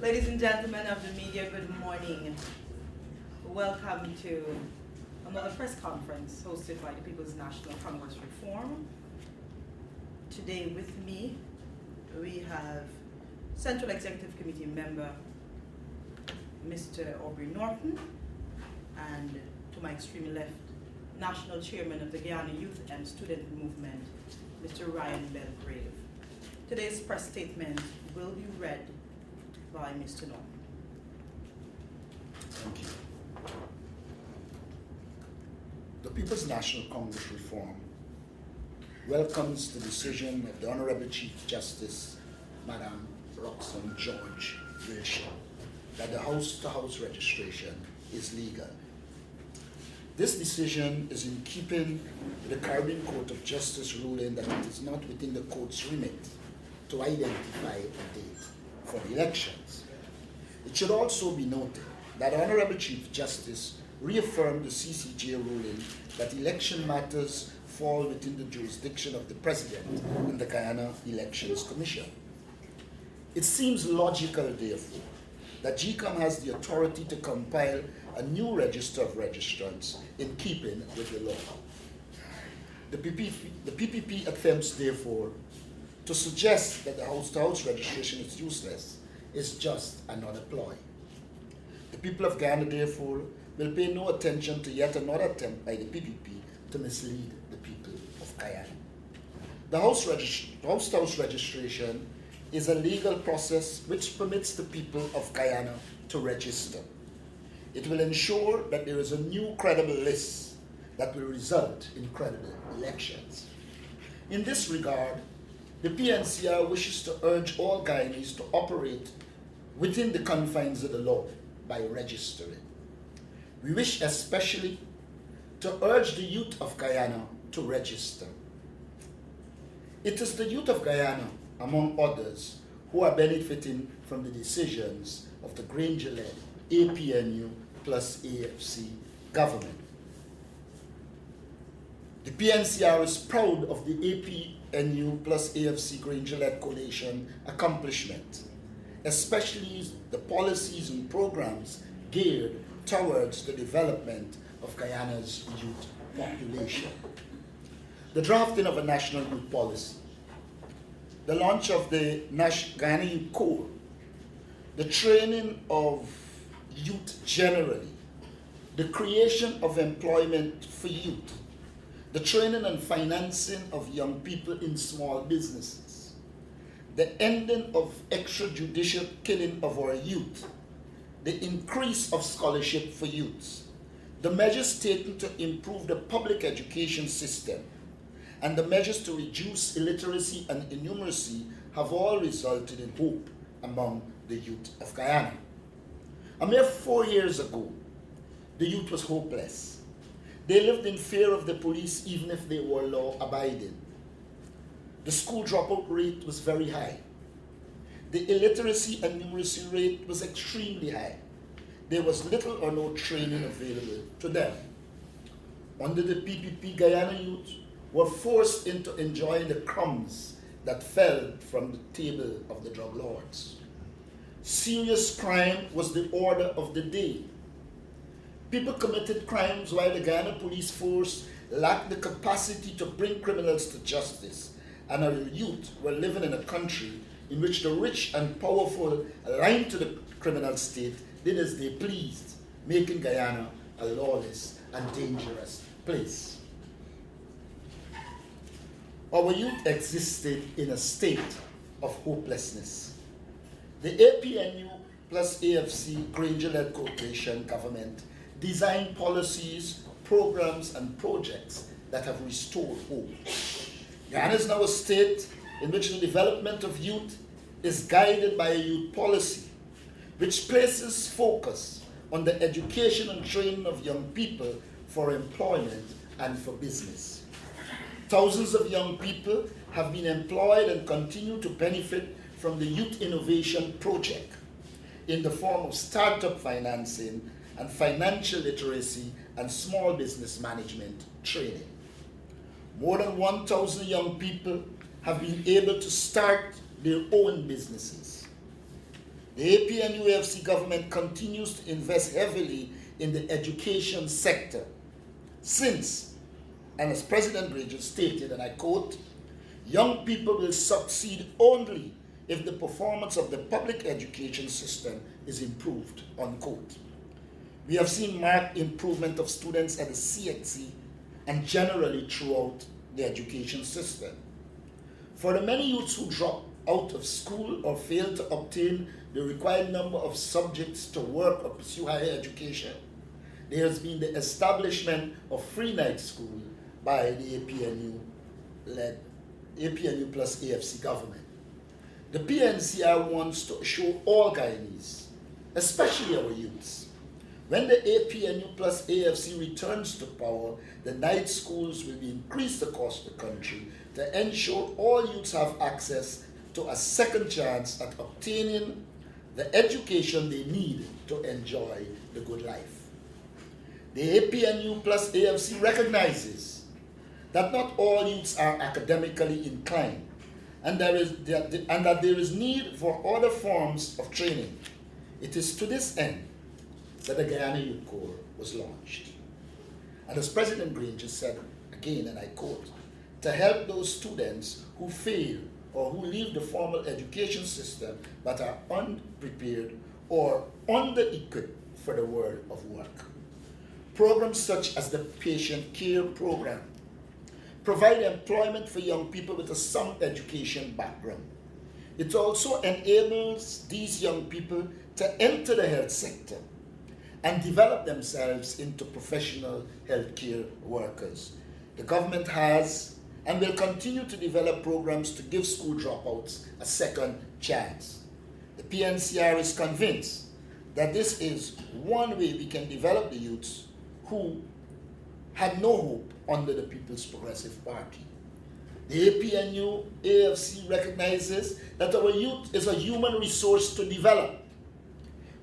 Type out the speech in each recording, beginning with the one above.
Ladies and gentlemen of the media, good morning. Welcome to another press conference hosted by the People's National Congress Reform. Today with me, we have Central Executive Committee member, Mr. Aubrey Norton, and to my extreme left, National Chairman of the Guyana Youth and Student Movement, Mr. Ryan Belgrave. Today's press statement will be read by Mr. Norton. Thank you. The People's National Congress Reform welcomes the decision of the Honorable Chief Justice, Madam Roxanne George Wilshire, that the house-to-house registration is legal. This decision is in keeping with the Caribbean Court of Justice ruling that it is not within the court's remit to identify a date for elections. It should also be noted that the Honorable Chief Justice reaffirmed the CCJ ruling that election matters fall within the jurisdiction of the President and the Guyana Elections Commission. It seems logical, therefore, that GYSM has the authority to compile a new register of registrants in keeping with the law. The PPP attempts, therefore, to suggest that the house-to-house registration is useless is just another ploy. The people of Guyana, therefore, will pay no attention to yet another attempt by the PPP to mislead the people of Guyana. The house-to-house registration is a legal process which permits the people of Guyana to register. It will ensure that there is a new credible list that will result in credible elections. In this regard, the PNCR wishes to urge all Guyanese to operate within the confines of the law by registering. We wish especially to urge the youth of Guyana to register. It is the youth of Guyana, among others, who are benefiting from the decisions of the Granger-led APNU plus AFC government. The PNCR is proud of the APNU plus AFC Granger-led coalition accomplishment, especially the policies and programs geared towards the development of Guyana's youth population. The drafting of a national youth policy, the launch of the Guyana Youth Corps, the training of youth generally, the creation of employment for youth, the training and financing of young people in small businesses, the ending of extrajudicial killing of our youth, the increase of scholarship for youths, the measures taken to improve the public education system, and the measures to reduce illiteracy and innumeracy have all resulted in hope among the youth of Guyana. A mere 4 years ago, the youth was hopeless. They lived in fear of the police even if they were law-abiding. The school dropout rate was very high. The illiteracy and numeracy rate was extremely high. There was little or no training available to them. Under the PPP, Guyana youth were forced into enjoying the crumbs that fell from the table of the drug lords. Serious crime was the order of the day. People committed crimes while the Guyana police force lacked the capacity to bring criminals to justice, and our youth were living in a country in which the rich and powerful, aligned to the criminal state, did as they pleased, making Guyana a lawless and dangerous place. Our youth existed in a state of hopelessness. The APNU plus AFC Granger-led coalition government designed policies, programs, and projects that have restored hope. Guyana is now a state in which the development of youth is guided by a youth policy, which places focus on the education and training of young people for employment and for business. Thousands of young people have been employed and continue to benefit from the Youth Innovation Project in the form of startup financing and financial literacy and small business management training. More than 1,000 young people have been able to start their own businesses. The APNU-AFC government continues to invest heavily in the education sector since, and as President Granger stated, and I quote, young people will succeed only if the performance of the public education system is improved, unquote. We have seen marked improvement of students at the CXC and generally throughout the education system. For the many youths who drop out of school or fail to obtain the required number of subjects to work or pursue higher education, there has been the establishment of free night school by the APNU-led APNU plus AFC government. The PNCR wants to assure all Guyanese, especially our youths, when the APNU plus AFC returns to power, the night schools will be increased across the country to ensure all youths have access to a second chance at obtaining the education they need to enjoy the good life. The APNU plus AFC recognizes that not all youths are academically inclined and that there is need for other forms of training. It is to this end that the Guyana Youth Corps was launched. And as President Granger said again, and I quote, to help those students who fail or who leave the formal education system but are unprepared or under-equipped for the world of work. Programs such as the Patient Care Program provide employment for young people with a sound education background. It also enables these young people to enter the health sector and develop themselves into professional healthcare workers. The government has and will continue to develop programs to give school dropouts a second chance. The PNCR is convinced that this is one way we can develop the youths who had no hope under the People's Progressive Party. The APNU AFC recognizes that our youth is a human resource to develop.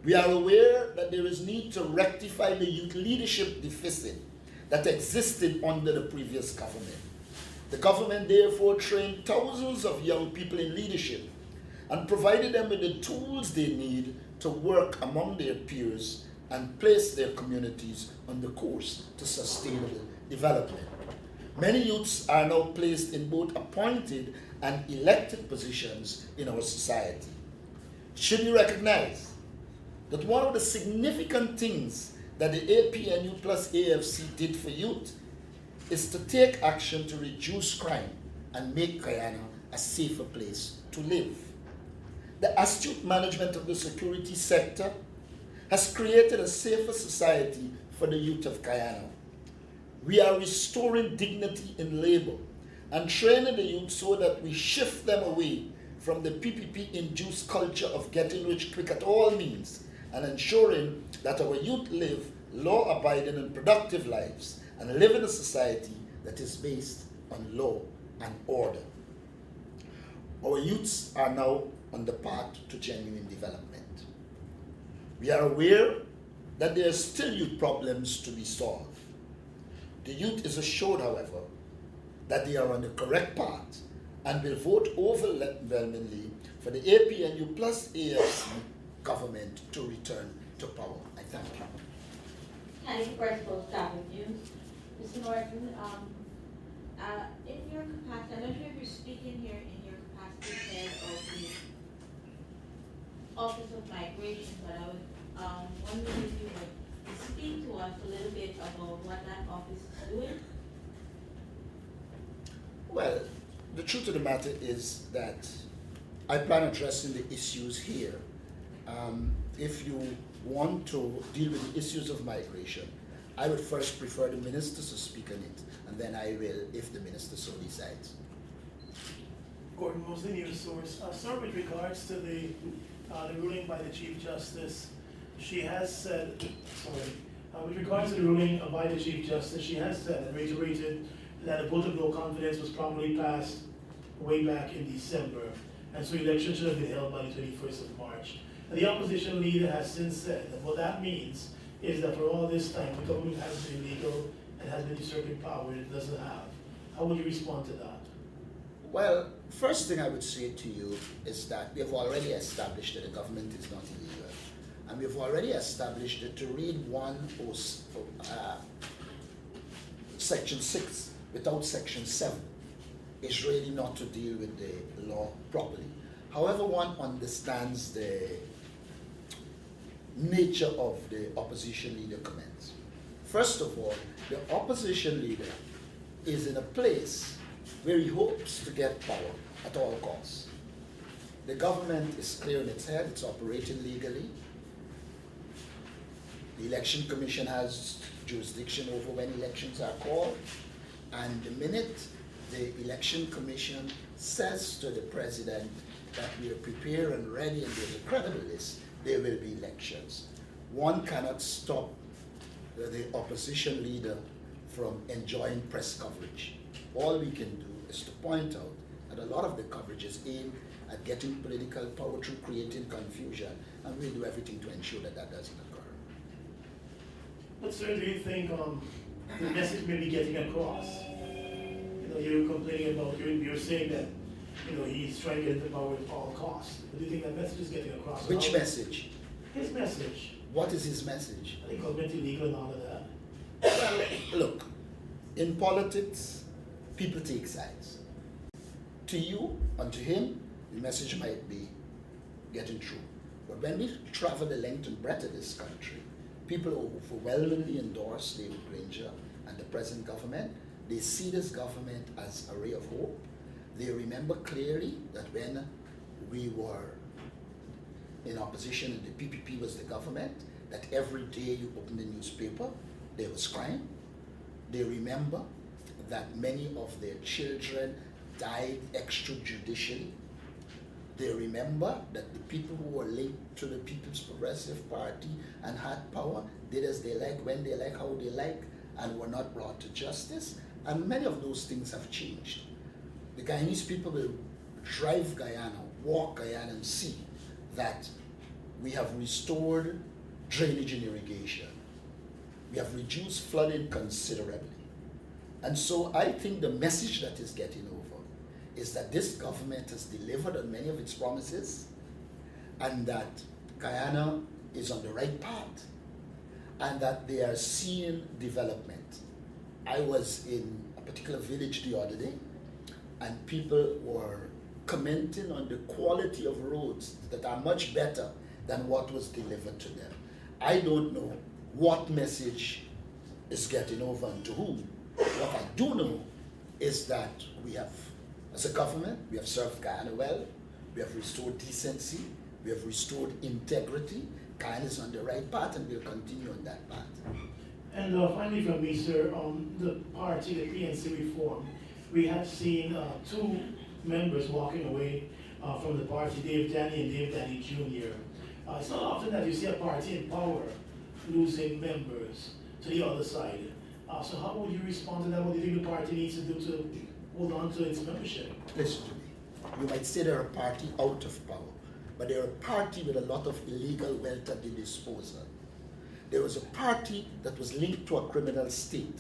We are aware that there is need to rectify the youth leadership deficit that existed under the previous government. The government therefore trained thousands of young people in leadership and provided them with the tools they need to work among their peers and place their communities on the course to sustainable development. Many youths are now placed in both appointed and elected positions in our society. Should we recognize that one of the significant things that the APNU plus AFC did for youth is to take action to reduce crime and make Guyana a safer place to live. The astute management of the security sector has created a safer society for the youth of Guyana. We are restoring dignity in labor and training the youth so that we shift them away from the PPP-induced culture of getting rich quick at all means and ensuring that our youth live law-abiding and productive lives and live in a society that is based on law and order. Our youths are now on the path to genuine development. We are aware that there are still youth problems to be solved. The youth is assured, however, that they are on the correct path and will vote overwhelmingly for the APNU plus AFC government to return to power. I thank you. Thank you, Principal Staff Review. Mr. Norton, in your capacity, I'm not sure if you're speaking here in your capacity head of the Office of Migration, but I would wondering if you would speak to us a little bit about what that office is doing. Well, the truth of the matter is that I plan addressing the issues here. If you want to deal with the issues of migration, I would first prefer the ministers to speak on it, and then I will if the minister so decides. Gordon Mosley, News Source. Sir, with regards to the ruling by the Chief Justice, she has said, with regards to the ruling by the Chief Justice, she has said and reiterated that a vote of no confidence was probably passed way back in December, and so elections should have been held by the 21st of March. And the opposition leader has since said that what that means is that for all this time, the government has been illegal and has been usurping power it doesn't have. How would you respond to that? Well, first thing I would say to you is that we have already established that the government is not illegal. And we've already established that to read Section 6 without Section 7 is really not to deal with the law properly. However, one understands the nature of the opposition leader comments. First of all, the opposition leader is in a place where he hopes to get power at all costs. The government is clear in its head, it's operating legally. The Election Commission has jurisdiction over when elections are called, and the minute the Election Commission says to the President that we are prepared and ready and there's a credible list, there will be elections. One cannot stop the opposition leader from enjoying press coverage. All we can do is to point out that a lot of the coverage is aimed at getting political power through creating confusion, and we'll do everything to ensure that that doesn't occur. But sir, do you think the message may be getting across? You know, you're complaining about, you're saying that, you know, he's trying to get into power at all costs. But do you think that message is getting across? Which message? His message. What is his message? I think government illegal and all of that. Well, look, in politics, people take sides. To you and to him, the message might be getting through. But when we travel the length and breadth of this country, people overwhelmingly endorse David Granger and the present government. They see this government as a ray of hope. They remember clearly that when we were in opposition and the PPP was the government, that every day you open the newspaper, there was crime. They remember that many of their children died extrajudicially. They remember that the people who were linked to the People's Progressive Party and had power did as they like, when they like, how they like, and were not brought to justice. And many of those things have changed. The Guyanese people will drive Guyana, walk Guyana, and see that we have restored drainage and irrigation. We have reduced flooding considerably. And so I think the message that is getting over is that this government has delivered on many of its promises, and that Guyana is on the right path, and that they are seeing development. I was in a particular village the other day, and people were commenting on the quality of roads that are much better than what was delivered to them. I don't know what message is getting over and to whom. What I do know is that we have, as a government, we have served Guyana well, we have restored decency, we have restored integrity. Guyana is on the right path, and we'll continue on that path. And finally from me, sir, the party, the PNC reform, we have seen two members walking away from the party, Dave Thandi and Dave Thandi Jr. It's not often that you see a party in power losing members to the other side. So how would you respond to that? What do you think the party needs to do to hold on to its membership? Listen to me. You might say they're a party out of power, but they're a party with a lot of illegal wealth at their disposal. There was a party that was linked to a criminal state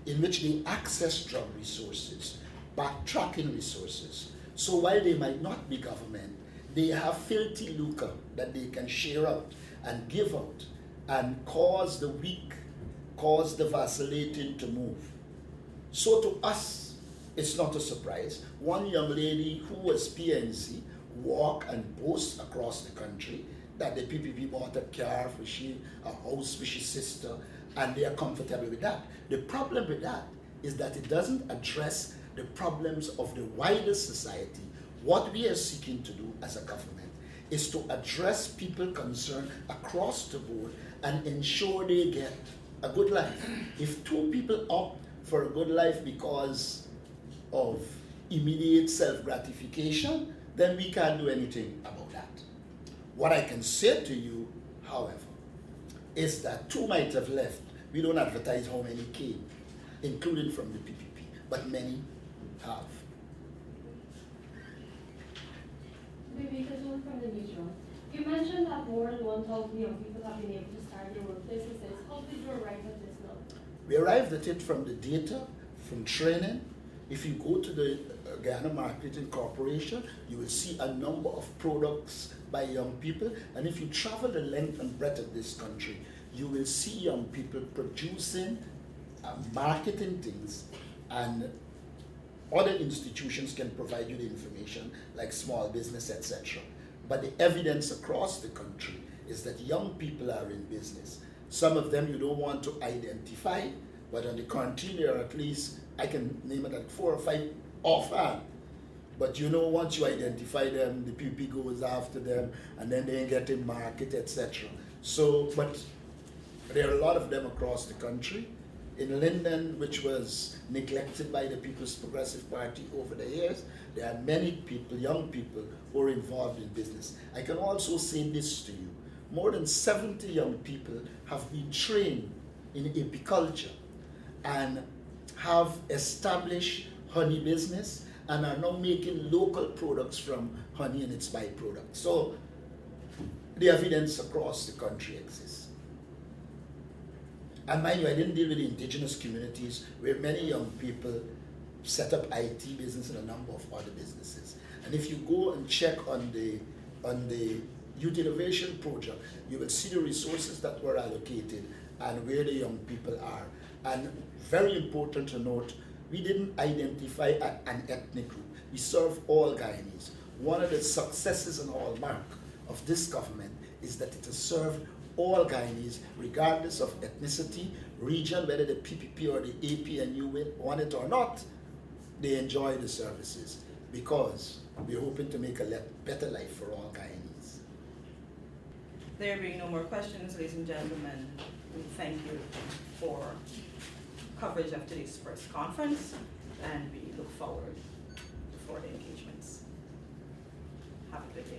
in which they access drug resources, backtracking resources. So while they might not be government, they have filthy lucre that they can share out and give out and cause the weak, cause the vacillating to move. So to us, it's not a surprise. One young lady who was PNC walk and boast across the country that the PPP bought a car for she, a house for his sister, and they are comfortable with that. The problem with that is that it doesn't address the problems of the wider society. What we are seeking to do as a government is to address people concerned across the board and ensure they get a good life. If two people opt for a good life because of immediate self-gratification, then we can't do anything about that. What I can say to you, however, is that two might have left. We don't advertise how many came, including from the PPP, but many have. Maybe because one from the newsroom. You mentioned that more than 1,000 young people have been able to start their own businesses. How did you arrive at this number? We arrived at it from the data, from training. If you go to the Guyana Marketing Corporation, you will see a number of products by young people. And if you travel the length and breadth of this country, you will see young people producing, marketing things, and other institutions can provide you the information like small business, etc. But the evidence across the country is that young people are in business. Some of them you don't want to identify, but on the contrary, there are at least, I can name it like 4 or 5 offhand. But you know, once you identify them, the PP goes after them, and then they get in market, etc. So, but there are a lot of them across the country. In Linden, which was neglected by the People's Progressive Party over the years, there are many people, young people, who are involved in business. I can also say this to you. More than 70 young people have been trained in apiculture and have established honey business and are now making local products from honey and its byproducts. So the evidence across the country exists. And mind you, I didn't deal with the indigenous communities where many young people set up IT business and a number of other businesses. And if you go and check on the Youth Innovation Project, you will see the resources that were allocated and where the young people are. And very important to note, we didn't identify an ethnic group. We serve all Guyanese. One of the successes and hallmark of this government is that it has served all Guyanese, regardless of ethnicity, region, whether the PPP or the APNU want it or not, they enjoy the services because we're hoping to make a better life for all Guyanese. There being no more questions, ladies and gentlemen, we thank you for coverage of today's press conference, and we look forward to further engagements. Have a good day.